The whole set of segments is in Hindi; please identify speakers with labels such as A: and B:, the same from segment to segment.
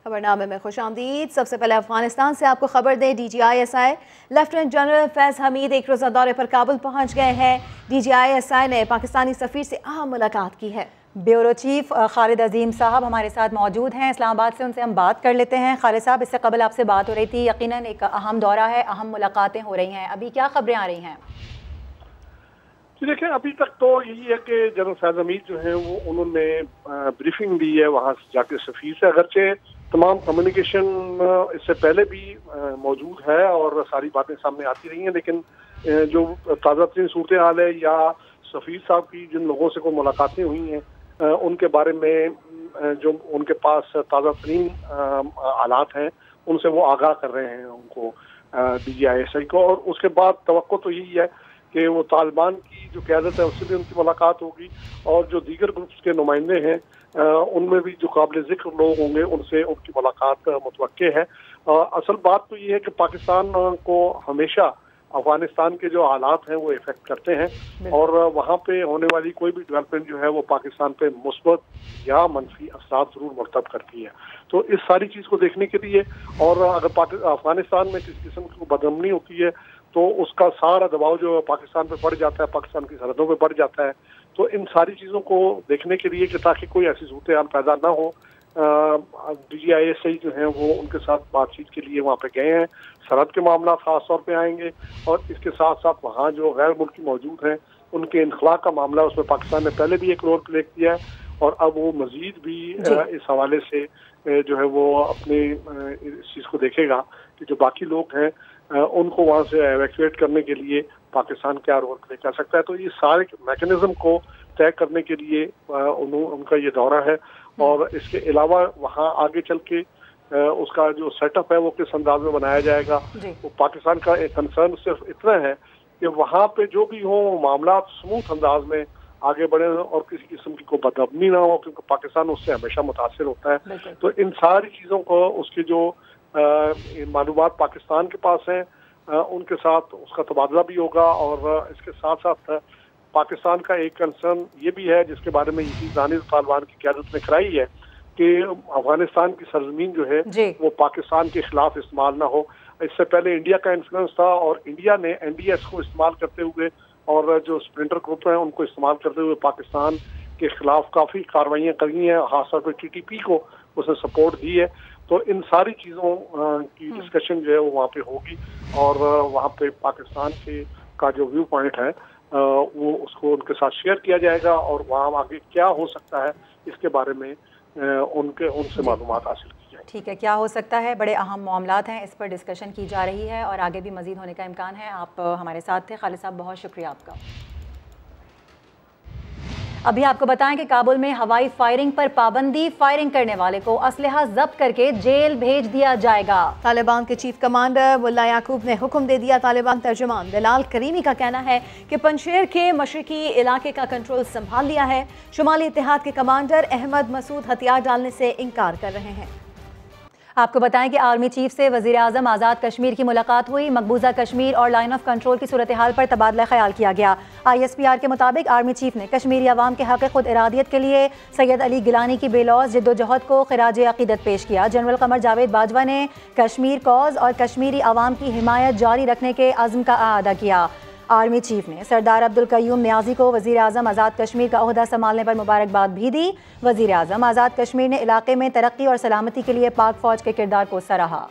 A: खबरनामे में खुशामदीद। सबसे पहले अफगानिस्तान से आपको खबर दें, DGISI लेफ्टिनेंट जनरल फैज़ हमीद एक रोज़ा दौरे पर काबुल पहुंच गए हैं। DGISI ने पाकिस्तानी सफ़ीर से अहम मुलाकात की है।
B: ब्यूरो चीफ खालिद अजीम साहब हमारे साथ मौजूद हैं इस्लामाबाद से, उनसे हम बात कर लेते हैं। खालिद साहब, इससे कबल आपसे बात हो रही थी, यकीनन एक अहम दौरा है, अहम मुलाकातें हो रही हैं, अभी क्या खबरें आ रही हैं?
C: देखिए, अभी तक तो यही है कि जनरल फैज़ हमीद जो है वो उन्होंने ब्रीफिंग दी है वहाँ जाके सफ़ीर से। अगरचे तमाम कम्युनिकेशन इससे पहले भी मौजूद है और सारी बातें सामने आती रही हैं, लेकिन जो ताज़ा तरीन सूरत हाल है या सफ़ीर साहब की जिन लोगों से को मुलाकातें हुई हैं उनके बारे में जो उनके पास ताज़ा तरीन हालात हैं उनसे वो आगाह कर रहे हैं उनको, DGISI को। और उसके बाद तवक्को तो यही है कि वो तालिबान की जो क़यादत है उससे भी उनकी मुलाकात होगी और जो दीगर ग्रुप्स के नुमाइंदे हैं उनमें भी जो काबिल ज़िक्र लोग होंगे उनसे उनकी मुलाकात मुतवक्के है। असल बात तो ये है कि पाकिस्तान को हमेशा अफगानिस्तान के जो हालात हैं वो इफेक्ट करते हैं और वहाँ पे होने वाली कोई भी डेवलपमेंट जो है वो पाकिस्तान पे मुस्बत या मनफी असरात जरूर मरतब करती है। तो इस सारी चीज़ को देखने के लिए, और अगर अफगानिस्तान में किसी किस्म की बदअमनी होती है तो उसका सारा दबाव जो पाकिस्तान पे बढ़ जाता है, पाकिस्तान की सरहदों पे बढ़ जाता है। तो इन सारी चीज़ों को देखने के लिए कि ताकि कोई ऐसी सूरत हाल पैदा ना हो, DGISI जो है वो उनके साथ बातचीत के लिए वहाँ पे गए हैं। सरहद के मामला खास तौर पे आएंगे और इसके साथ साथ वहाँ जो गैर मुल्की मौजूद हैं उनके इनखला का मामला, उसमें पाकिस्तान ने पहले भी एक रोल प्ले किया है और अब वो मजीद भी इस हवाले से जो है वो अपने इस चीज़ को देखेगा कि जो बाकी लोग हैं उनको वहाँ से एवैक्यूएट करने के लिए पाकिस्तान क्या रोल प्ले कर सकता है। तो ये सारे मैकेनिज्म को तय करने के लिए उनका ये दौरा है। और इसके अलावा वहाँ आगे चल के उसका जो सेटअप है वो किस अंदाज में बनाया जाएगा, वो पाकिस्तान का एक कंसर्न सिर्फ इतना है कि वहाँ पे जो भी हो मामला स्मूथ अंदाज में आगे बढ़े और किसी किस्म की कोई बदअमनी ना हो, क्योंकि पाकिस्तान उससे हमेशा मुतासिर होता है। तो इन सारी चीज़ों को उसके जो मालूमात पाकिस्तान के पास हैं उनके साथ उसका तबादला भी होगा। और इसके साथ साथ पाकिस्तान का एक कंसर्न ये भी है जिसके बारे में यही दानिश तालिबान की क़यादत ने कराई है कि अफगानिस्तान की सरजमीन जो है वो पाकिस्तान के खिलाफ इस्तेमाल ना हो। इससे पहले इंडिया का इन्फ्लुएंस था और इंडिया ने NDS को इस्तेमाल करते हुए और जो स्प्लिंटर ग्रुप हैं उनको इस्तेमाल करते हुए पाकिस्तान के खिलाफ काफ़ी कार्रवाइयाँ करी हैं, खासतौर पर TTP को उसने सपोर्ट दी है। तो इन सारी चीज़ों की डिस्कशन जो है वो वहाँ पे होगी और वहाँ पे पाकिस्तान के का जो व्यू पॉइंट है वो उसको उनके साथ शेयर किया जाएगा और वहाँ आगे क्या हो सकता है इसके बारे में उनसे मालूमात हासिल की जाए।
B: ठीक है, क्या हो सकता है, बड़े अहम मामलात हैं, इस पर डिस्कशन की जा रही है और आगे भी मजीद होने का इम्कान है। आप हमारे साथ थे खालिद साहब, बहुत शुक्रिया आपका। अभी आपको बताएं कि काबुल में हवाई फायरिंग पर पाबंदी, फायरिंग करने वाले को असलहा जब्त करके जेल भेज दिया जाएगा।
A: तालिबान के चीफ कमांडर मुल्ला याकूब ने हुक्म दे दिया। तालिबान तर्जुमान बिलाल करीमी का कहना है कि पंशेर के मशरकी इलाके का कंट्रोल संभाल लिया है। शुमाली इत्तेहाद के कमांडर अहमद मसूद हथियार डालने से इनकार कर रहे हैं।
B: आपको बताएं कि आर्मी चीफ से वज़ीर आज़म आज़ाद कश्मीर की मुलाकात हुई। मकबूजा कश्मीर और लाइन ऑफ कंट्रोल की सूरत हाल पर तबादला ख्याल किया गया। ISPR के मुताबिक आर्मी चीफ ने कश्मीरी अवाम के हक़ खुद इरादियत के लिए सैयद अली गिलानी की बेलौस जद्दोजहद को खिराज अक़ीदत पेश किया। जनरल कमर जावेद बाजवा ने कश्मीर कॉज और कश्मीरी अवाम की हिमायत जारी रखने के अज़्म का अदा किया। आर्मी चीफ ने सरदार अब्दुल कयूम न्याजी को वज़ीर आज़म आज़ाद कश्मीर का ओहदा संभालने पर मुबारकबाद भी दी। वज़ीर आज़म आज़ाद कश्मीर ने इलाके में तरक्की और सलामती के लिए पाक फ़ौज के किरदार को सराहा।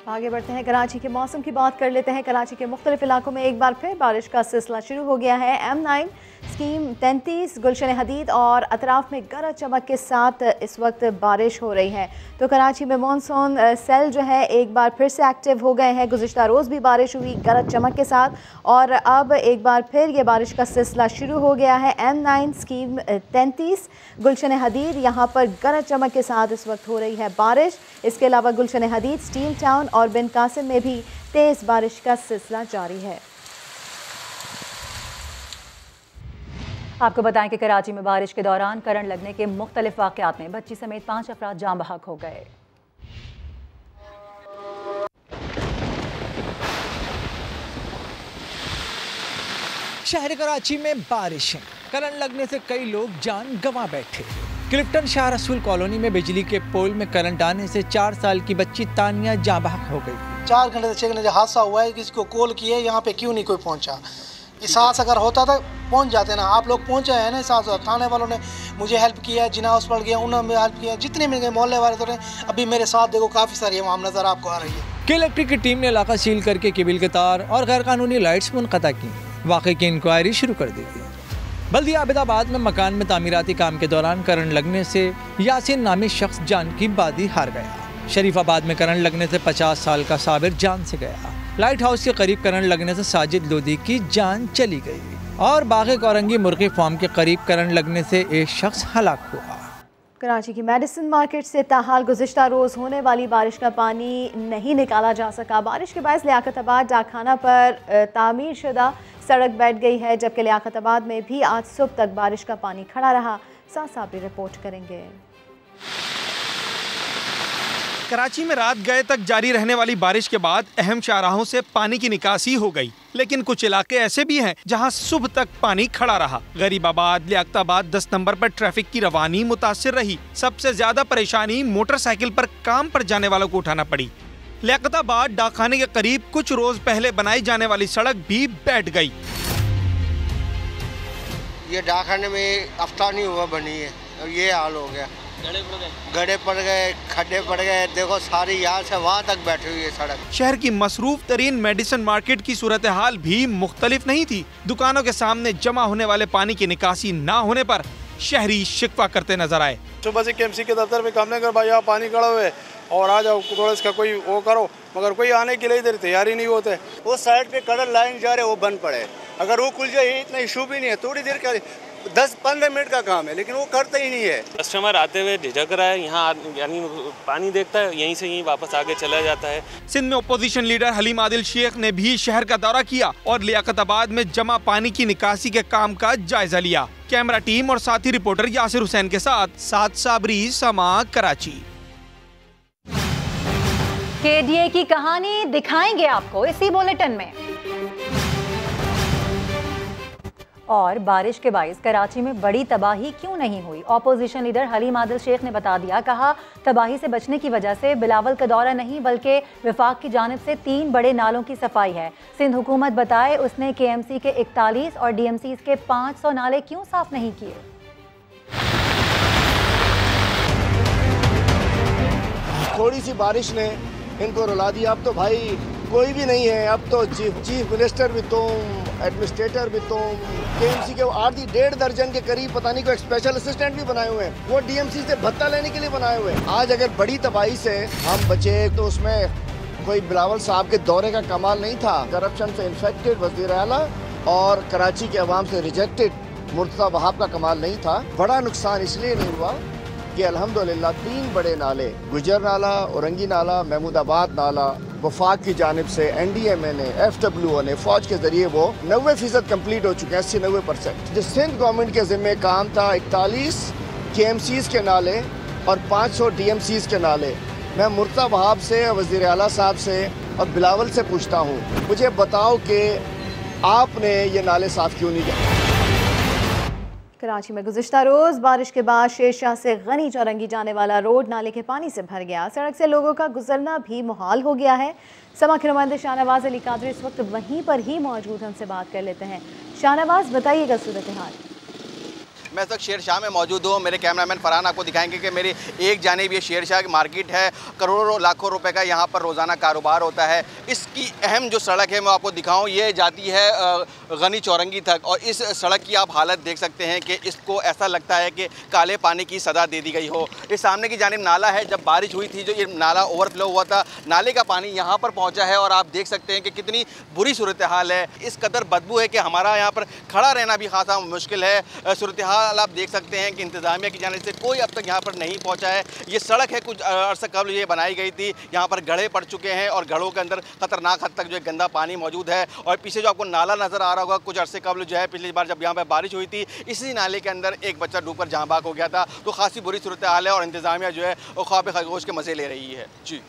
A: आगे बढ़ते हैं, कराची के मौसम की बात कर लेते हैं। कराची के मुख्तलिफ इलाकों में एक बार फिर बारिश का सिलसिला शुरू हो गया है। M9 स्कीम 33 गुलशन हदीद और अतराफ में गरज चमक के साथ इस वक्त बारिश हो रही है। तो कराची में मानसून सेल जो है एक बार फिर से एक्टिव हो गए हैं। गुज़िश्ता रोज़ भी बारिश हुई गरज चमक के साथ और अब एक बार फिर ये बारिश का सिलसिला शुरू हो गया है। M9 स्कीम 33 गुलशन हदीद यहाँ पर गरज चमक के साथ इस वक्त हो रही है बारिश। इसके अलावा गुलशन हदीद, स्टील टाउन और बिन कासिम में भी तेज़ बारिश का सिलसिला जारी है।
B: आपको बताएं कि कराची में बारिश के दौरान करंट लगने के मुख्तलिफ वाक़यात में बच्ची समेत 5 अफराद जान बहक हो गए।
D: शहर कराची में बारिश, करंट लगने से कई लोग जान गंवा बैठे। क्लिफ्टन शाह रसूल कॉलोनी में बिजली के पोल में करंट आने से 4 साल की बच्ची तानिया जाँ बहक हो गई।
E: 4 घंटे से 6 घंटे हादसा हुआ है, किसी को कॉल किए, यहाँ पे क्यों नहीं कोई पहुँचा। एहसास अगर होता तो पहुँच जाते ना, आप लोग पहुँचे हैं ना। एहसास थाने वालों ने मुझे हेल्प किया, जिना हॉस्पिटल गया उन्होंने हेल्प किया, जितने मिल गए मोहल्ले वाले तो अभी मेरे साथ देखो काफ़ी सारी आवाम नज़र आपको आ रही है।
D: इलेक्ट्रिक की टीम ने इलाका सील करके केबल के तार और गैर कानूनी लाइट्स मुनक़ता की। वाक़े की इंक्वायरी शुरू कर दी थी। बल्दिया आबिदाबाद में मकान में तामीराती काम के दौरान करंट लगने से यासीन नामी शख्स जान की बाजी हार गया। शरीफाबाद में करंट लगने से 50 साल का साबिर जान से गया। लाइट हाउस के करीब करंट लगने से साजिद लोधी की जान चली गई। और बाग़े कोरंगी मुर्गी फार्म के करीब करंट लगने से एक शख्स हलाक हुआ।
A: कराची की मेडिसिन मार्केट से ताहाल गुज़िश्ता रोज़ होने वाली बारिश का पानी नहीं निकाला जा सका। बारिश के बायस लियाकताबाद डाकखाना पर तामीर शुदा सड़क बैठ गई है, जबकि लियाकताबाद में भी आज सुबह तक बारिश का पानी खड़ा रहा। साथ भी रिपोर्ट करेंगे।
F: कराची में रात गए तक जारी रहने वाली बारिश के बाद अहम शाहराहों से पानी की निकासी हो गई, लेकिन कुछ इलाके ऐसे भी हैं जहां सुबह तक पानी खड़ा रहा। गरीबाबाद, लियाकताबाद 10 नंबर पर ट्रैफिक की रवानी मुतासिर रही। सबसे ज्यादा परेशानी मोटरसाइकिल पर काम पर जाने वालों को उठाना पड़ी। लियाकताबाद डाकखाने के करीब कुछ रोज पहले बनाई जाने वाली सड़क भी बैठ गई।
G: ये डाकखाने में हफ्ता नहीं हुआ बनी है, ये हाल हो गया। गड्ढे पड़ गए, खड्डे पड़ गए, देखो सारी यहाँ से वहाँ तक बैठी हुई है सड़क।
F: शहर की मसरूफ तरीन मेडिसिन मार्केट की सूरत हाल भी मुख्तलिफ नहीं थी। दुकानों के सामने जमा होने वाले पानी की निकासी ना होने पर शहरी शिकवा करते नजर आए।
H: सुबह से केएमसी के दफ्तर में काम नहीं कर भाई, यहाँ पानी खड़ा हुआ है और आ जाओ थोड़ा इसका कोई वो करो, मगर कोई आने के लिए इधर तैयारी नहीं होते।
G: वो साइड पे कलर लाइन जा रहे वो बंद पड़े, अगर वो खुल जाए इतना इशू भी नहीं है, थोड़ी देर का 10-15 मिनट का काम है, लेकिन वो करता ही नहीं है।
I: कस्टमर आते हुए झिझक रहा है, यहाँ यानी पानी देखता है, यहीं से यहीं वापस आगे चला जाता है।
F: सिंध में ओपोजिशन लीडर हलीम आदिल शेख ने भी शहर का दौरा किया और लियाकताबाद में जमा पानी की निकासी के काम का जायजा लिया। कैमरा टीम और साथी रिपोर्टर यासिर हुसैन के साथ साबरी, समा, कराची।
B: KDA की कहानी दिखाएंगे आपको इसी बुलेटिन में। और बारिश के बाइस कराची में बड़ी तबाही क्यों नहीं हुई, ऑपोजिशन लीडर हलीम आदिल शेख ने बता दिया। कहा तबाही से बचने की वजह से बिलावल का दौरा नहीं बल्कि विफाक की जानिब से 3 बड़े नालों की सफाई है। सिंध हुकूमत बताए उसने KMC के 41 और DMCs के 500 नाले क्यों साफ नहीं किए।
J: थोड़ी सी बारिश ने इनको रुला दिया। अब तो भाई कोई भी नहीं है, अब तो चीफ मिनिस्टर भी तुम, एडमिनिस्ट्रेटर भी तुम, KMC के 8-1.5 दर्जन के करीब पता नहीं कोई स्पेशल असिस्टेंट भी बनाए हुए हैं, वो DMC से भत्ता लेने के लिए बनाए हुए हैं। आज अगर बड़ी तबाही से हम बचे तो उसमें कोई बिलावल साहब के दौरे का कमाल नहीं था। करप्शन से इन्फेक्टेड वज़ीर आला और कराची के अवाम से रिजेक्टेड मुर्तज़ा वहाब का कमाल नहीं था। बड़ा नुकसान इसलिए नहीं हुआ कि अल्हम्दुलिल्लाह 3 बड़े नाले, गुजर नाला, औरंगी नाला, महमूदाबाद नाला, वफाक की जानिब से NDMA ने, FWO ने, फौज के जरिए वो 90% कम्प्लीट हो चुके हैं, 80-90%। जो सिंध गवर्नमेंट के जिम्मे काम था 41 KMCs के नाले और 500 DMCs के नाले। मैं मुर्तज़ा वहाब से, वज़ीर आला साहब से और बिलावल से पूछता हूँ, मुझे बताओ कि आपने ये नाले साफ क्यों नहीं किए।
A: कराची में गुज़िश्ता रोज़ बारिश के बाद शेरशाह से गनी चौरंगी जाने वाला रोड नाले के पानी से भर गया। सड़क से लोगों का गुजरना भी मुहाल हो गया है। समा के नुमाइंदे शाहनवाज अली कादरी इस वक्त वहीं पर ही मौजूद हैं, उनसे बात कर लेते हैं। शाहनवाज, बताइएगा सूरत हाल।
K: मैं इस वक्त शेरशाह में मौजूद हूँ। मेरे कैमरामैन फरहान आपको दिखाएंगे कि मेरी एक जानिब ये शेरशाह की मार्केट है, करोड़ों लाखों रुपए का यहाँ पर रोज़ाना कारोबार होता है। इसकी अहम जो सड़क है मैं आपको दिखाऊँ, ये जाती है गनी चौरंगी तक और इस सड़क की आप हालत देख सकते हैं कि इसको ऐसा लगता है कि काले पानी की सदा दे दी गई हो। इस सामने की जानिब नाला है, जब बारिश हुई थी जो ये नाला ओवरफ्लो हुआ था, नाले का पानी यहाँ पर पहुँचा है और आप देख सकते हैं कि कितनी बुरी सूरत हाल है। इस कदर बदबू है कि हमारा यहाँ पर खड़ा रहना भी खासा मुश्किल है। सूरत हाल आप देख सकते हैं कि इंतज़ामिया की जानिब से कोई अब तक यहाँ पर नहीं पहुँचा है। ये सड़क है कुछ अर्सा कबल ये बनाई गई थी, यहाँ पर गड्ढे पड़ चुके हैं और गड्ढों के अंदर ख़तरनाक हद तक जो है गंदा पानी मौजूद है। और पीछे जो आपको नाला नज़र आ रहा होगा, कुछ अरसे कबल जो है पिछली बार जब यहाँ पर बारिश हुई थी, इसी नाले के अंदर एक बच्चा डूबकर जहाँ बाग हो गया था। तो खासी बुरी सूरत हाल है और इंतज़ामिया जो है वो ख्वाब खरगोश के मज़े ले रही है। जी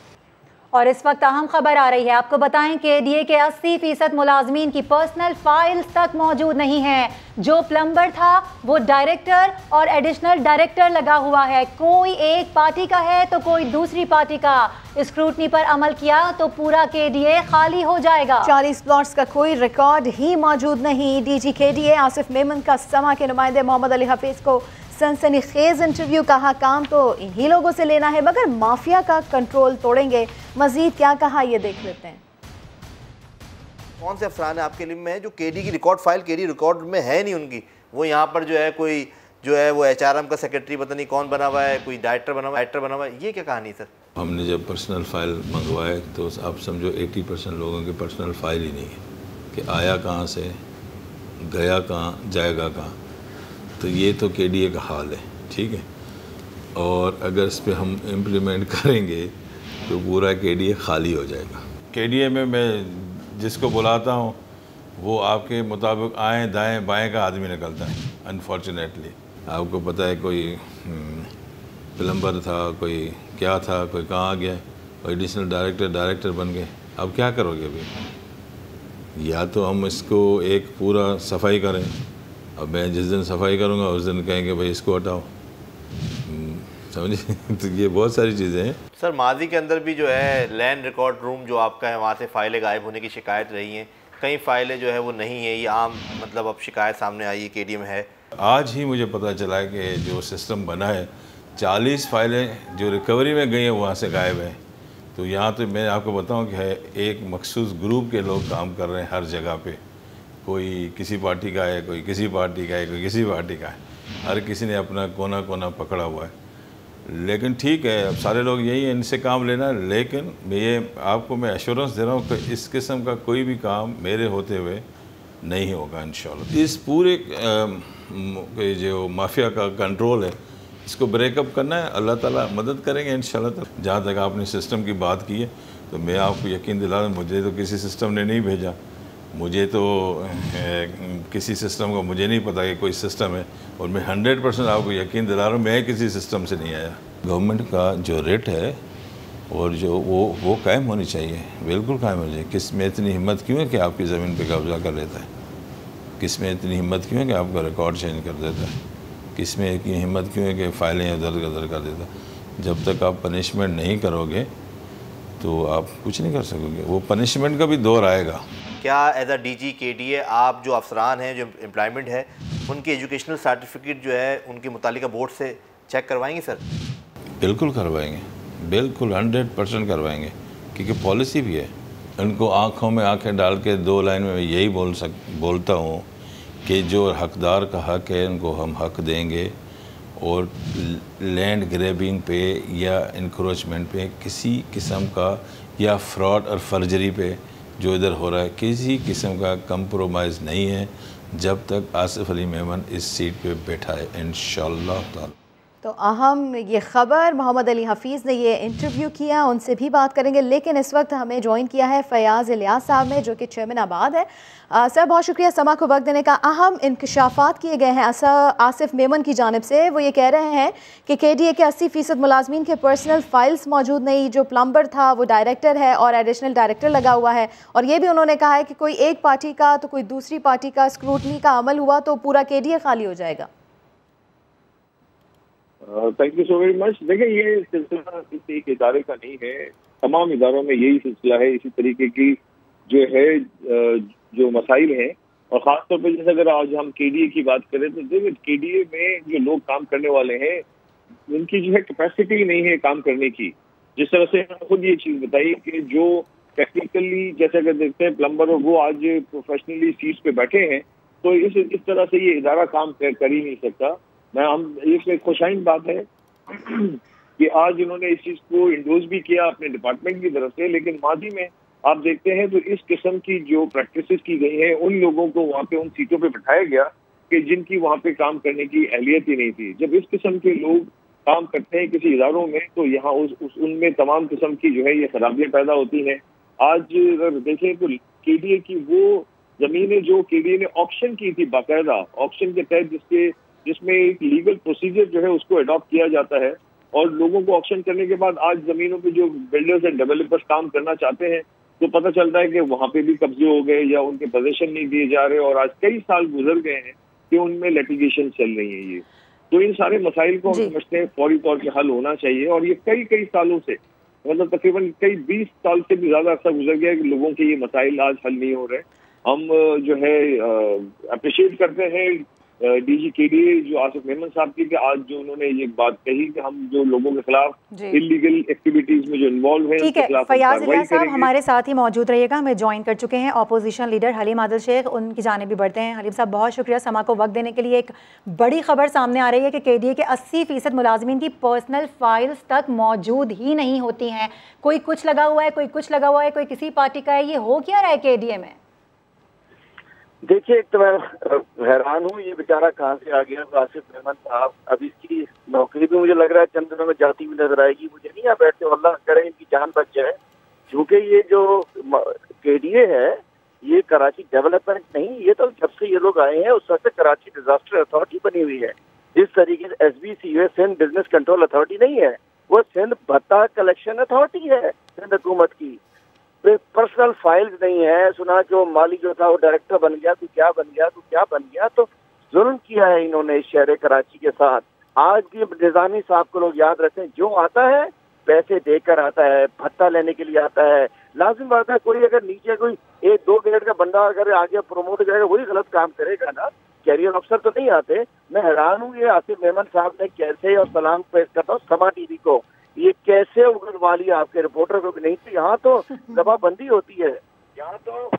B: और इस वक्त अहम खबर आ रही है, आपको बताएं कि डीए के 80% मुलाजमीन की पर्सनल फाइल्स तक मौजूद नहीं है। जो प्लम्बर था वो डायरेक्टर और एडिशनल डायरेक्टर लगा हुआ है। कोई एक पार्टी का है तो कोई दूसरी पार्टी का। स्क्रूटनी पर अमल किया तो पूरा केडीए खाली हो जाएगा।
A: 40 प्लॉट्स का कोई रिकॉर्ड ही मौजूद नहीं। डीजी केडीए आसिफ मेमन का समा के नुमाइंदे मोहम्मद अली हफीज को सनसनीखेज इंटरव्यू, कहा काम तो इन्हीं लोगों से लेना है मगर माफिया का कंट्रोल तोड़ेंगे। मजीद क्या कहा ये देख लेते हैं।
L: कौन से अफसरान है आपके इल्म में है जो केडी की रिकॉर्ड फाइल केडी रिकॉर्ड में है नहीं उनकी, वो यहाँ पर जो है कोई जो है वो एचआरएम का सेक्रेटरी पता नहीं कौन बना हुआ है, कोई डायरेक्टर बना हुआ है, ये क्या कहानी सर?
M: हमने जब पर्सनल फाइल मंगवाए तो आप समझो 80% लोगों की पर्सनल फाइल ही नहीं है कि आया कहाँ से, गया कहाँ, जाएगा कहाँ। तो ये तो केडीए का हाल है, ठीक है। और अगर इस पर हम इम्प्लीमेंट करेंगे तो पूरा केडीए खाली हो जाएगा।
N: केडीए में मैं जिसको बुलाता हूँ वो आपके मुताबिक आएँ दाएँ बाएँ का आदमी निकलता है। अनफॉर्चुनेटली आपको पता है कोई प्लम्बर था, कोई क्या था, कोई कहाँ गया, कोई एडिशनल डायरेक्टर बन गए। अब क्या करोगे अभी? या तो हम इसको एक पूरा सफाई करें। अब मैं जिस दिन सफाई करूँगा उस दिन कहेंगे भाई इसको हटाओ, समझे? तो ये बहुत सारी चीज़ें हैं
L: सर। माजी के अंदर भी जो है लैंड रिकॉर्ड रूम जो आपका है वहाँ से फ़ाइलें गायब होने की शिकायत रही हैं, कई फ़ाइलें जो है वो नहीं है, ये आम मतलब अब शिकायत सामने आई है केडीए में है।
N: आज ही मुझे पता चला है कि जो सिस्टम बना है 40 फाइलें जो रिकवरी में गई हैं वहाँ से गायब हैं। तो यहाँ तो मैं आपको बताऊँ कि है एक मखसूस ग्रुप के लोग काम कर रहे हैं हर जगह पे। कोई किसी पार्टी का है, कोई किसी पार्टी का है, कोई किसी पार्टी का है, हर किसी ने अपना कोना कोना पकड़ा हुआ है। लेकिन ठीक है, अब सारे लोग यही है, इनसे काम लेना। लेकिन ये आपको मैं एश्योरेंस दे रहा हूँ कि इस किस्म का कोई भी काम मेरे होते हुए नहीं होगा इंशाल्लाह। इस पूरे जो माफिया का कंट्रोल है इसको ब्रेकअप करना है, अल्लाह ताला मदद करेंगे इंशाल्लाह। जहाँ तक आपने सिस्टम की बात की है तो मैं आपको यकीन दिला रहा हूँ, मुझे तो किसी सिस्टम ने नहीं भेजा, मुझे तो किसी सिस्टम का मुझे नहीं पता कि कोई सिस्टम है। और मैं 100% आपको यकीन दिला रहा हूँ मैं किसी सिस्टम से नहीं आया। गवर्नमेंट का जो रेट है और जो वो कायम होनी चाहिए, बिल्कुल कायम होनी चाहिए। किस में इतनी हिम्मत क्यों है कि आपकी ज़मीन पे कब्ज़ा कर लेता है? किस में इतनी हिम्मत क्यों है कि आपका रिकॉर्ड चेंज कर देता है? किस में इतनी हिम्मत क्यों है कि फ़ाइलें इधर कर देता है? जब तक आप पनिशमेंट नहीं करोगे तो आप कुछ नहीं कर सकोगे। वो पनिशमेंट का भी दौर आएगा।
L: क्या एज अ डीजी केडीए आप जो अफसरान हैं, जो एम्प्लॉयमेंट है, उनकी एजुकेशनल सर्टिफिकेट जो है उनकी मुतालिका बोर्ड से चेक करवाएंगे सर?
N: बिल्कुल करवाएंगे, बिल्कुल 100% करवाएंगे, क्योंकि पॉलिसी भी है। उनको आँखों में आँखें डाल के 2 लाइन में यही बोलता हूँ कि जो हकदार का हक है उनको हम हक देंगे। और लैंड ग्रैबिंग पे या इंक्रोचमेंट पे किसी किस्म का या फ्रॉड और फर्जरी पे जो इधर हो रहा है किसी किस्म का कंप्रोमाइज़ नहीं है जब तक आसिफ अली मेमन इस सीट पे बैठा है इंशाअल्लाह ताला।
A: तो अहम ये ख़बर, मोहम्मद अली हफीज़ ने ये इंटरव्यू किया, उनसे भी बात करेंगे। लेकिन इस वक्त हमें ज्वाइन किया है फयाज़ इलियास साहब ने, जो कि चेयरमैन आबाद है। सर बहुत शुक्रिया समा को वक्त देने का। अहम इंकशाफात किए गए हैं आसिफ मेमन की जानिब से। वो ये कह रहे हैं कि केडीए के 80% मुलाजमीन के पर्सनल फाइल्स मौजूद नहीं, जो प्लम्बर था वो डायरेक्टर है और एडिशनल डायरेक्टर लगा हुआ है। और ये भी उन्होंने कहा है कि कोई एक पार्टी का तो कोई दूसरी पार्टी का स्क्रूटनी का अमल हुआ तो पूरा केडीए खाली हो जाएगा।
C: Thank you so very much. देखिए ये सिलसिला किसी एक इदारे का नहीं है, तमाम इदारों में यही सिलसिला है। इसी तरीके की जो है जो मसाइल हैं, और ख़ासतौर पर जैसे अगर आज हम केडीए की बात करें तो देखिए केडीए में जो लोग काम करने वाले हैं उनकी जो है कैपेसिटी नहीं है काम करने की। जिस तरह से खुद ये चीज़ बताई कि जो टेक्निकली जैसे अगर देखते हैं प्लम्बर वो आज प्रोफेशनली सीट्स पे बैठे हैं, तो इस तरह से ये इदारा काम कर ही नहीं सकता। हम एक खुशाइन बात है कि आज इन्होंने इस चीज़ को इंडोज भी किया अपने डिपार्टमेंट की तरफ से, लेकिन माजी में आप देखते हैं तो इस किस्म की जो प्रैक्टिसेस की गई हैं उन लोगों को वहाँ पे उन सीटों पे बिठाया गया कि जिनकी वहाँ पे काम करने की अहलियत ही नहीं थी। जब इस किस्म के लोग काम करते हैं किसी इदारों में तो यहाँ उनमें तमाम किस्म की जो है ये खराबियाँ पैदा होती हैं। आज अगर देखें तो केडीए की वो जमीनें जो केडीए ने ऑप्शन की थी, बाकायदा ऑप्शन के तहत जिसमें एक लीगल प्रोसीजर जो है उसको अडॉप्ट किया जाता है
O: और लोगों को ऑक्शन करने के बाद आज जमीनों पे जो बिल्डर्स एंड डेवलपर्स काम करना चाहते हैं तो पता चलता है कि वहां पे भी कब्जे हो गए या उनके पोजीशन नहीं दिए जा रहे, और आज कई साल गुजर गए हैं कि उनमें लिटिगेशन चल रही है। ये तो इन सारे मसाइल को हम समझते हैं फौरी तौर पे हल होना चाहिए, और ये कई सालों से, मतलब तकरीबन कई 20 साल से भी ज्यादा अर्सा गुजर गया कि लोगों के ये मसाइल आज हल नहीं हो रहे। हम जो है अप्रिशिएट करते हैं डीजी केडीए जो आसिफ मेमन साहब की, कि आज जो उन्होंने ये बात कही कि हम जो लोगों के खिलाफ इलीगल एक्टिविटीज में जो इन्वॉल्व हैं
B: ठीक है। फयाज इलिया साहब हमारे साथ ही मौजूद रहिएगा, हमें ज्वाइन कर चुके हैं ऑपोजिशन लीडर हलीम आदिल शेख, उनकी जानिब भी बढ़ते हैं। हलीम साहब बहुत शुक्रिया समा को वक्त देने के लिए। एक बड़ी खबर सामने आ रही है कि केडीए के 80% मुलाजमीन की पर्सनल फाइल्स तक मौजूद ही नहीं होती हैं। कोई कुछ लगा हुआ है, कोई कुछ लगा हुआ है, कोई किसी पार्टी का है। ये हो क्या रहा है केडीए में?
P: देखिए, एक तो मैं हैरान हूँ, ये बेचारा कहाँ से आ गया आसिफ मेमन साहब। अब इसकी नौकरी भी मुझे लग रहा है चंद दिनों में जाती हुई नजर आएगी। मुझे नहीं यहाँ बैठते, अल्लाह करे इनकी जान बच जाए, क्योंकि ये जो केडीए है ये कराची डेवलपमेंट नहीं, ये तो जब से ये लोग आए हैं उस वक्त कराची डिजास्टर अथॉरिटी बनी हुई है। जिस तरीके से SBCUA Sindh business control authority नहीं है, वो सिंध भत्ता कलेक्शन अथॉरिटी है सिंध हुकूमत की। पर्सनल फाइल्स नहीं है। सुना जो मालिक जो था वो डायरेक्टर बन गया, तो क्या बन गया, तो क्या बन गया। तो जुल्म किया है इन्होंने इस शहर कराची के साथ। आज भी निजामी साहब को लोग याद रखते हैं, जो आता है पैसे देकर आता है, भत्ता लेने के लिए आता है। लाजिम बात है, कोई अगर नीचे कोई 1-2 ग्रेड का बंदा अगर आगे प्रमोट करेगा वही गलत काम करेगा ना, कैरियर अफसर तो नहीं आते। मैं हैरान हूँ ये आसिफ मेमन साहब ने कैसे, और सलाम पेश करता हूँ समा टीवी को, ये कैसे उगलवा लिया आपके रिपोर्टर को। नहीं तो यहाँ तो जमाबंदी होती है, यहाँ तो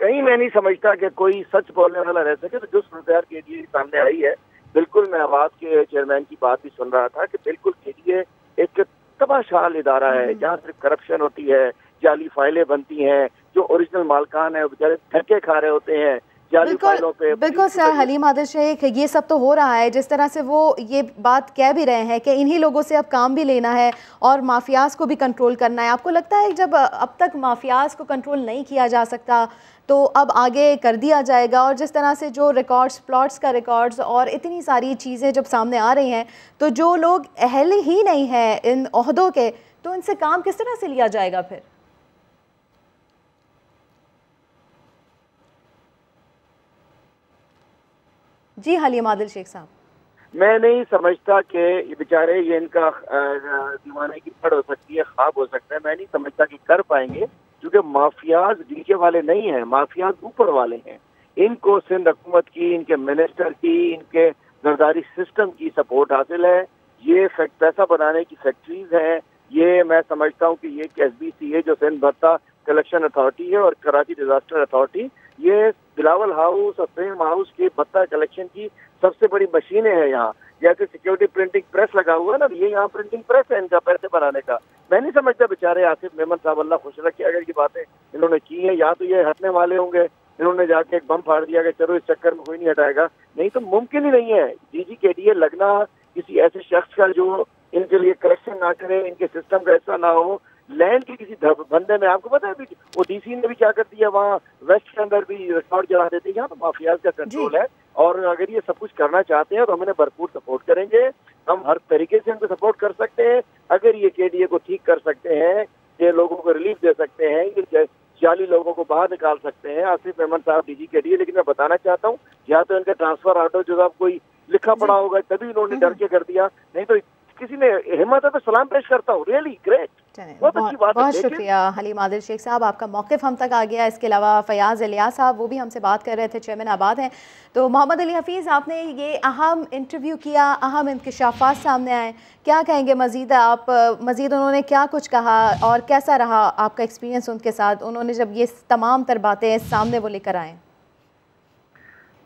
P: कहीं मैं नहीं समझता कि कोई सच बोलने वाला रह सके। तो जो सूरत केडीए सामने आई है, बिल्कुल मैं आवाज के चेयरमैन की बात भी सुन रहा था कि बिल्कुल केडीए एक तबाशाल इदारा है जहाँ सिर्फ करप्शन होती है, जाली फाइलें बनती हैं, जो ओरिजिनल मालकान है वो बेचारे धक्के खा रहे होते हैं
A: बिल्कुल सर हलीम आदिल शेख, ये सब तो हो रहा है। जिस तरह से वो ये बात कह भी रहे हैं कि इन्हीं लोगों से अब काम भी लेना है और माफियाज को भी कंट्रोल करना है। आपको लगता है जब अब तक माफियाज को कंट्रोल नहीं किया जा सकता तो अब आगे कर दिया जाएगा? और जिस तरह से जो रिकॉर्ड्स, प्लॉट्स का रिकॉर्ड्स और इतनी सारी चीज़ें जब सामने आ रही हैं, तो जो लोग अहल ही नहीं हैं इन ओहदों के, तो इनसे काम किस तरह से लिया जाएगा फिर? जी हलीम आदिल शेख साहब,
P: मैं नहीं समझता कि ये बेचारे, ये इनका दीवाने की पड़ हो सकती है, ख्वाब हो सकता है। मैं नहीं समझता कि कर पाएंगे, क्योंकि माफियाज नीचे वाले नहीं हैं, माफियाज ऊपर वाले हैं। इनको सिंध हुकूमत की, इनके मिनिस्टर की, इनके जरदारी सिस्टम की सपोर्ट हासिल है। ये पैसा बनाने की फैक्ट्रीज हैं। ये मैं समझता हूँ कि ये SBCA जो सिंध भत्ता कलेक्शन अथॉरिटी है और कराची डिजास्टर अथॉरिटी, ये बिलावल हाउस और फ्रेम हाउस के भत्ता कलेक्शन की सबसे बड़ी मशीनें हैं यहाँ। जैसे सिक्योरिटी प्रिंटिंग प्रेस लगा हुआ है ना, ये यहाँ प्रिंटिंग प्रेस है इनका पैसे बनाने का। मैं नहीं समझता बेचारे आसिफ मेमन साहब, अल्लाह खुश रखे, अगर ये बातें इन्होंने की है, या तो ये हटने वाले होंगे, इन्होंने जाके एक बम फाड़ दिया कि चलो इस चक्कर में कोई नहीं हटाएगा, नहीं तो मुमकिन ही नहीं है डीजी केडीए लगना किसी ऐसे शख्स का जो इनके लिए करेक्शन ना करे, इनके सिस्टम का हिस्सा ना हो। लैंड के किसी बंदे में, आपको पता है वो DC ने भी क्या कर दिया, वहाँ वेस्ट के अंदर भी रिकॉर्ड जला देते हैं। यहाँ तो माफियाज का कंट्रोल है, और अगर ये सब कुछ करना चाहते हैं तो हम इन्हें भरपूर सपोर्ट करेंगे। हम हर तरीके से इनको सपोर्ट कर सकते हैं। अगर ये केडीए को ठीक कर सकते हैं, ये लोगों को रिलीफ दे सकते हैं, ये जाली लोगों को बाहर निकाल सकते हैं, आसिफ मेमन साहब डीजी केडीए। लेकिन मैं बताना चाहता हूँ, या तो इनका ट्रांसफर ऑर्डर जो है कोई लिखा पड़ा होगा तभी इन्होंने डर के कर दिया, नहीं तो किसी ने हिम्मत है तो सलाम पेश करता हूँ। रियली ग्रेट, बहुत अच्छी बात है।
A: बहुत शुक्रिया हलीम आदिल शेख साहब, आपका मौक़िफ़ हम तक आ गया। इसके अलावा फयाज इलिया साहब, वो भी हमसे बात कर रहे थे, चेयरमैन आबाद हैं। तो मोहम्मद अली हफीज़, आपने ये अहम इंटरव्यू किया, अहम इंकशाफात सामने आए, क्या कहेंगे मज़ीद? आप मज़ीद उन्होंने क्या कुछ कहा और कैसा रहा आपका एक्सपीरियंस उनके साथ, उन्होंने जब ये तमाम तर बातें सामने वो लेकर आए?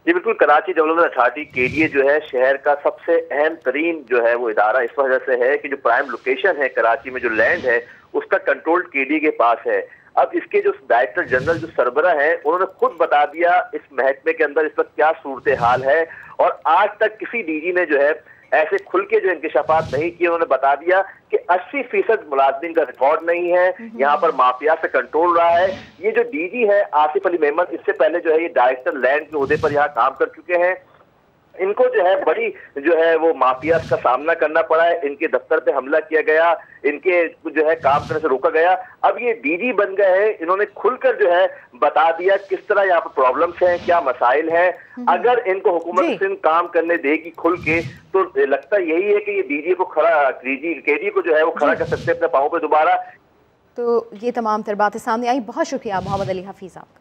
L: जी बिल्कुल, कराची डेवलपमेंट अथॉरिटी केडीए जो है शहर का सबसे अहम तरीन जो है वो इदारा इस वजह से है कि जो प्राइम लोकेशन है कराची में, जो लैंड है उसका कंट्रोल केडीए के पास है। अब इसके जो डायरेक्टर जनरल जो सरबरा है, उन्होंने खुद बता दिया इस महकमे के अंदर इस वक्त क्या सूरत हाल है, और आज तक किसी डीजी ने जो है ऐसे खुल के जो इंकशाफात नहीं किए। उन्होंने बता दिया कि 80% मुलाजमीन का रिकॉर्ड नहीं है, यहाँ पर माफिया से कंट्रोल रहा है। ये जो डीजी है आसिफ अली मेमन, इससे पहले जो है ये डायरेक्टर लैंड के ओहदे पर यहाँ काम कर चुके हैं।
Q: इनको जो है बड़ी जो है वो माफियाज का सामना करना पड़ा है, इनके दफ्तर पे हमला किया गया, इनके जो है काम करने से रोका गया। अब ये डीजी बन गए हैं, इन्होंने खुलकर जो है बता दिया किस तरह यहाँ पर प्रॉब्लम्स हैं, क्या मसाइल हैं। अगर इनको हुकूमत सिंध काम करने देगी खुल के तो लगता यही है कि ये डीजी को खड़ा, केडी को जो है वो खड़ा कर सकते हैं अपने पाँव पे दोबारा।
A: तो ये तमाम तर बातें सामने आई। बहुत शुक्रिया मोहम्मद अली हफीज आपका।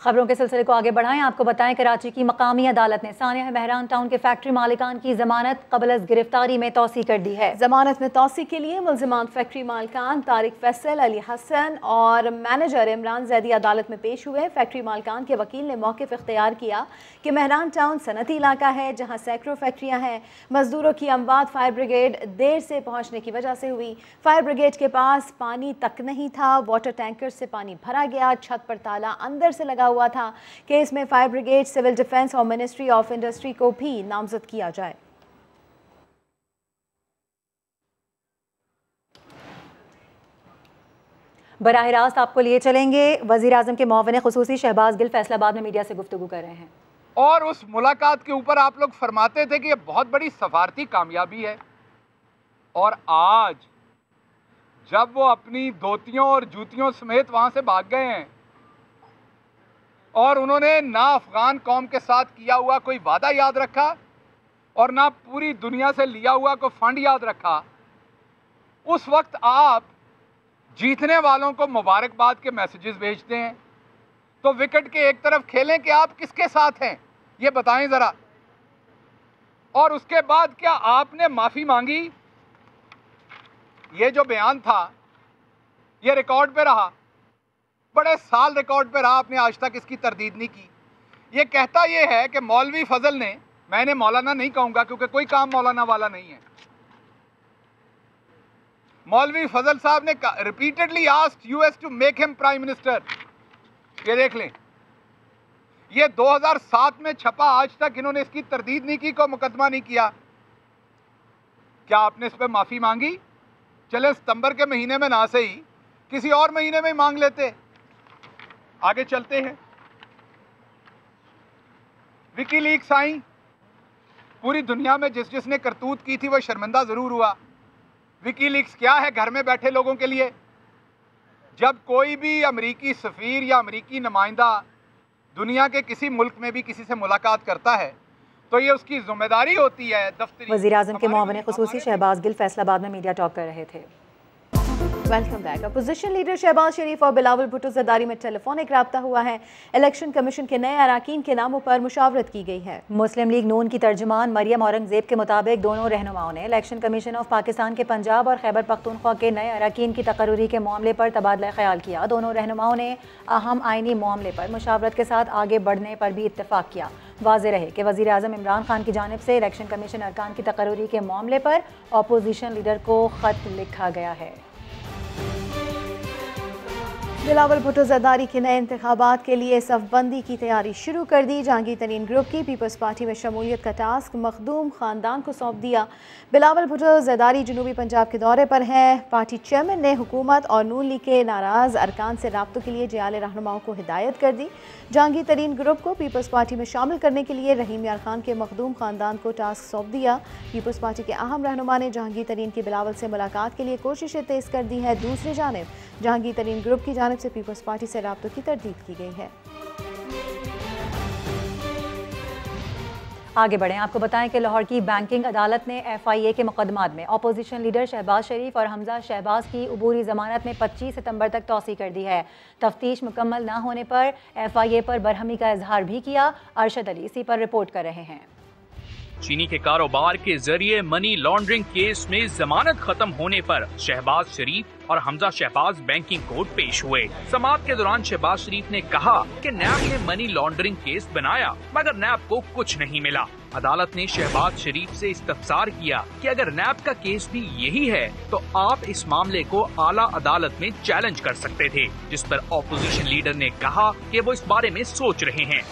B: खबरों के सिलसिले को आगे बढ़ाएं। आपको बताएं कराची की मकामी अदालत ने सानिया महरान टाउन के फैक्ट्री मालिकान की जमानत कबल अज़ गिरफ्तारी में तौसी कर दी है।
A: जमानत में तौसी के लिए मुल्जिमान फैक्ट्री मालिकान तारिक फैसल, अली हसन और मैनेजर इमरान जैदी अदालत में पेश हुए। फैक्ट्री मालिकान के वकील ने मौक़िफ़ इख्तियार किया कि महरान टाउन सनती इलाका है जहाँ सैकड़ों फैक्ट्रियाँ हैं। मजदूरों की अमवात फायर ब्रिगेड देर से पहुँचने की वजह से हुई। फायर ब्रिगेड के पास पानी तक नहीं था, वाटर टैंकर से पानी भरा गया, छत पर ताला अंदर से लगा हुआ था। केस में फायर ब्रिगेड, सिविल डिफेंस और मिनिस्ट्री ऑफ इंडस्ट्री को भी नामजद किया जाए।
B: बराह रास्त आपको लिए चलेंगे। वज़ीर आज़म के मुआविन ख़ुसूसी शहबाज गिल फैसलाबाद में मीडिया से गुफ्तगू कर रहे हैं
R: और उस मुलाकात के ऊपर आप लोग फरमाते थे कि ये बहुत बड़ी सफारती कामयाबी है। और आज जब वो अपनी धोतियों और जूतियों समेत वहां से भाग गए हैं और उन्होंने ना अफगान कौम के साथ किया हुआ कोई वादा याद रखा और ना पूरी दुनिया से लिया हुआ कोई फंड याद रखा, उस वक्त आप जीतने वालों को मुबारकबाद के मैसेजेस भेजते हैं। तो विकेट के एक तरफ खेलें कि आप किसके साथ हैं ये बताएं ज़रा। और उसके बाद क्या आपने माफ़ी मांगी? ये जो बयान था ये रिकॉर्ड पे रहा, बड़े साल रिकॉर्ड पे रहा, आपने आज तक इसकी तरदीद नहीं की। ये कहता ये है कि मौलवी फजल ने, मैंने मौलाना नहीं कहूँगा क्योंकि कोई काम मौलाना वाला नहीं है, मौलवी फजल साहब ने repeatedly asked US to make him prime minister. ये देख लें, ये 2007 में छपा, आज तक इन्होंने इसकी तरदीद नहीं की, कोई मुकदमा नहीं किया। क्या आपने इस पर माफ़ी मांगी? चले सितंबर के महीने में ना से ही किसी और महीने में ही मांग लेते। आगे चलते हैं। विकीलीक्स आई, पूरी दुनिया में जिस जिसने करतूत की थी वह शर्मिंदा ज़रूर हुआ। विकीलीक्स क्या है? घर में बैठे लोगों के लिए जब कोई भी अमरीकी सफ़ीर या अमरीकी नुमाइंदा दुनिया के किसी मुल्क में भी किसी से मुलाकात करता है तो ये उसकी जिम्मेदारी होती है।
B: वज़ीर आज़म के मुआविन ख़ुसूसी शहबाज गिल फैसलाबाद में मीडिया टॉक कर रहे थे।
A: Welcome back. Opposition leader Shahbaz Sharif और बिलावल भुट्टो ज़रदारी में टेलीफोनिक रब्ता हुआ है। इलेक्शन कमीशन के नए अराकीन के नामों पर मुशावरत की गई है।
B: मुस्लिम लीग नून की तर्जुमान मरियम औरंगजेब के मुताबिक दोनों रहनुमाओं ने इलेक्शन कमीशन ऑफ पाकिस्तान के पंजाब और खैबर पख्तूनख्वा के नए अराकीन की तकर्री के मामले पर तबादला ख्याल किया। दोनों रहनुमाओं ने अहम आइनी मामले पर मुशावरत के साथ आगे बढ़ने पर भी इत्तेफाक किया। वाज़ेह रहे कि वज़ीर आज़म इमरान खान की जानिब से इलेक्शन कमीशन अरकान की तकर्री के मामले पर अपोजिशन लीडर को ख़त लिखा गया है।
A: बिलावल भुट्टो ज़रदारी के नए इंतखाबात के लिए सफ़बंदी की तैयारी शुरू कर दी। जहांगीर तरीन ग्रुप की पीपल्स पार्टी में शमूलियत का टास्क मखदूम ख़ानदान को सौंप दिया। बिलावल भुट्टो ज़रदारी जनूबी पंजाब के दौरे पर हैं। पार्टी चेयरमैन ने हुकूमत और नून लीग के नाराज़ अरकान से राब्तों के लिए जयाले रहनुमाओं को हिदायत कर दी। जहांगीर तरीन ग्रुप को पीपल्स पार्टी में शामिल करने के लिए रहीम यार खान के मखदूम ख़ानदान को टास्क सौंप दिया। पीपल्स पार्टी के अहम रहनुमा ने जहांगीर तरीन की बिलावल से मुलाकात के लिए कोशिशें तेज़ कर दी है। दूसरी जानिब जहांगीर तरीन ग्रुप की जानिब से पीपल्स पार्टी से राब्तों की तरदीद की गई है।
B: आगे बढ़ें। आपको बताएं कि लाहौर की बैंकिंग अदालत ने FIA के मुकदमात में अपोजिशन लीडर शहबाज शरीफ और हमजा शहबाज की अबूरी ज़मानत में 25 सितंबर तक तौसी कर दी है। तफ्तीश मुकम्मल न होने पर FIA पर बरहमी का इजहार भी किया। अरशद अली इसी पर रिपोर्ट कर रहे हैं।
S: चीनी के कारोबार के जरिए मनी लॉन्ड्रिंग केस में जमानत खत्म होने पर शहबाज शरीफ और हमजा शहबाज बैंकिंग कोर्ट पेश हुए। समाअत के दौरान शहबाज शरीफ ने कहा कि नैब ने मनी लॉन्ड्रिंग केस बनाया मगर नैब को कुछ नहीं मिला। अदालत ने शहबाज शरीफ से इस्तफसार किया कि अगर नैब का केस भी यही है तो आप इस मामले को आला अदालत में चैलेंज कर सकते थे, जिस पर ऑपोजिशन लीडर ने कहा कि वो इस बारे में सोच रहे हैं।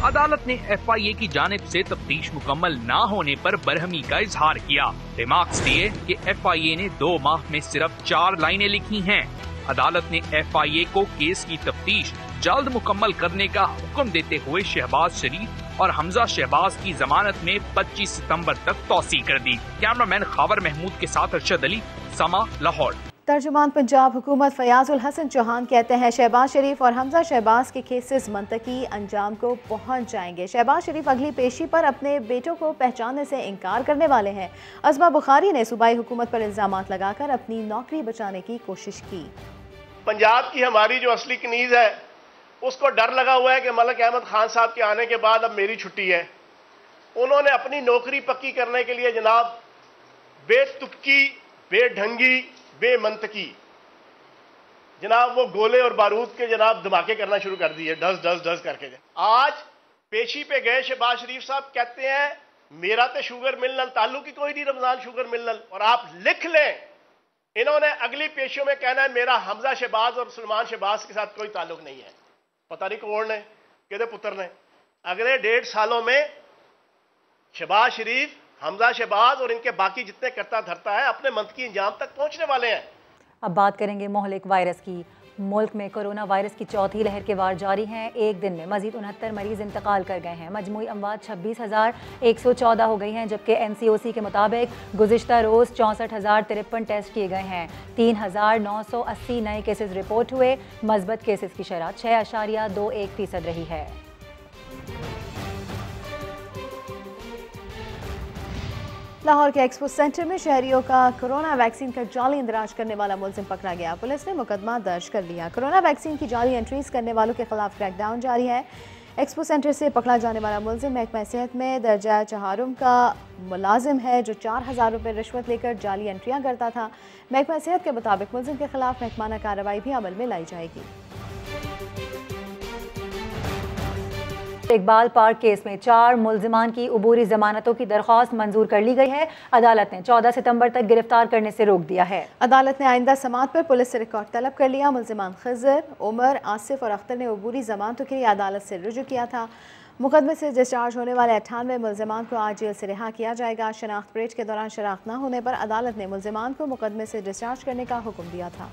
S: अदालत ने FIA की जानिब से तफ्तीश मुकम्मल न होने पर बरहमी का इजहार किया। रिमार्क्स दिए कि FIA ने 2 माह में सिर्फ 4 लाइनें लिखी हैं। अदालत ने FIA को केस की तफ्तीश जल्द मुकम्मल करने का हुक्म देते हुए शहबाज शरीफ और हमजा शहबाज की जमानत में 25 सितंबर तक तौसी कर दी। कैमरामैन खावर महमूद के साथ अरशद अली, समा, लाहौर।
A: तर्जुमान पंजाब हुकूमत फयाजुल हसन चौहान कहते हैं शहबाज शरीफ और हमजा शहबाज के केसेस मंतकी अंजाम को पहुंच जाएंगे। शहबाज शरीफ अगली पेशी पर अपने बेटों को पहचानने से इनकार करने वाले हैं। अज़मा बुखारी ने सूबाई हुकूमत पर इल्जामात लगाकर अपनी नौकरी बचाने की कोशिश की।
T: पंजाब की हमारी जो असली कनीज है उसको डर लगा हुआ है कि मलिक अहमद खान साहब के आने के बाद अब मेरी छुट्टी है। उन्होंने अपनी नौकरी पक्की करने के लिए जनाब बेतुकी, बेढंगी, बेमंतकी जनाब वो गोले और बारूद के जनाब धमाके करना शुरू कर दिए, डस डस डस करके। आज पेशी पे गए शहबाज शरीफ साहब कहते हैं मेरा तो शुगर मिलनल ताल्लुक ही कोई नहीं रमजान शुगर मिलनल, और आप लिख लें इन्होंने अगली पेशियों में कहना है मेरा हमजा शहबाज और सलमान शहबाज के साथ कोई ताल्लुक नहीं है। पता नहीं कौन ने, किहदे पुत्र ने। अगले 1.5 सालों में शहबाज शरीफ, हमजा शहबाज और इनके बाकी जितने करता धरता है अपने मंतकी इंजाम तक पहुंचने वाले हैं।
B: अब बात करेंगे मोहलिक वायरस की। मुल्क में कोरोना वायरस की चौथी लहर के वार जारी हैं। एक दिन में मजीद 69 मरीज इंतकाल कर गए हैं। मजमूई अमवात 26,114 हो गई हैं, जबकि NCOC के मुताबिक गुज़िश्ता रोज़ 64,053 टेस्ट किए गए हैं। 3,980 नए केसेस रिपोर्ट हुए। मस्बत केसेस की शरह 6.21% रही है।
A: लाहौर के एक्सपो सेंटर में शहरियों का कोरोना वैक्सीन का जाली इंदराज करने वाला मुलजिम पकड़ा गया। पुलिस ने मुकदमा दर्ज कर लिया। कोरोना वैक्सीन की जाली एंट्रीज करने वालों के खिलाफ क्रैकडाउन जारी है। एक्सपो सेंटर से पकड़ा जाने वाला मुलजिम महकमा सेहत में दर्जा चहारुम का मुलाजिम है, जो 4,000 रुपये रिश्वत लेकर जाली एंट्रियाँ करता था। महकमा सेहत के मुताबिक मुलजिम के खिलाफ महकमाना कार्रवाई भी अमल में लाई जाएगी।
B: इकबाल पार्क केस में 4 मुल्जिमान की उबूरी जमानतों की दरख्वास्त मंजूर कर ली गई है। अदालत ने 14 सितंबर तक गिरफ्तार करने से रोक दिया है।
A: अदालत ने आइंदा समाअत पर पुलिस से रिकॉर्ड तलब कर लिया। मुल्जिमान खिज़र, उमर, आसिफ और अख्तर ने उबूरी जमानतों के लिए अदालत से रुजू किया था। मुकदमे से डिस्चार्ज होने वाले 98 मुल्जिमान को आज जेल से रिहा किया जाएगा। शनाख्त परेड के दौरान शनाख्त न होने पर अदालत ने मुल्जिमान को मुकदमे से डिस्चार्ज करने का हुक्म दिया था।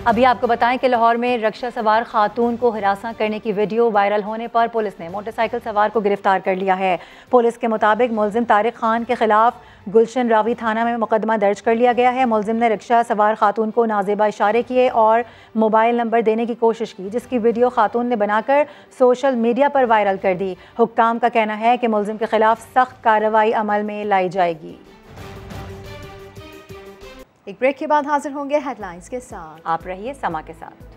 B: अभी आपको बताएं कि लाहौर में रक्षा सवार खातून को हिरासा करने की वीडियो वायरल होने पर पुलिस ने मोटरसाइकिल सवार को गिरफ्तार कर लिया है। पुलिस के मुताबिक मुलजिम तारिक खान के खिलाफ गुलशन रावी थाना में मुकदमा दर्ज कर लिया गया है। मुलजिम ने रिक्शा सवार खातून को नाजेबा इशारे किए और मोबाइल नंबर देने की कोशिश की, जिसकी वीडियो खातून ने बनाकर सोशल मीडिया पर वायरल कर दी। हुक्काम का कहना है कि मुलजिम के खिलाफ सख्त कार्रवाई अमल में लाई जाएगी।
A: एक ब्रेक के बाद हाजिर होंगे हेडलाइंस के साथ।
B: आप रहिए समा के साथ।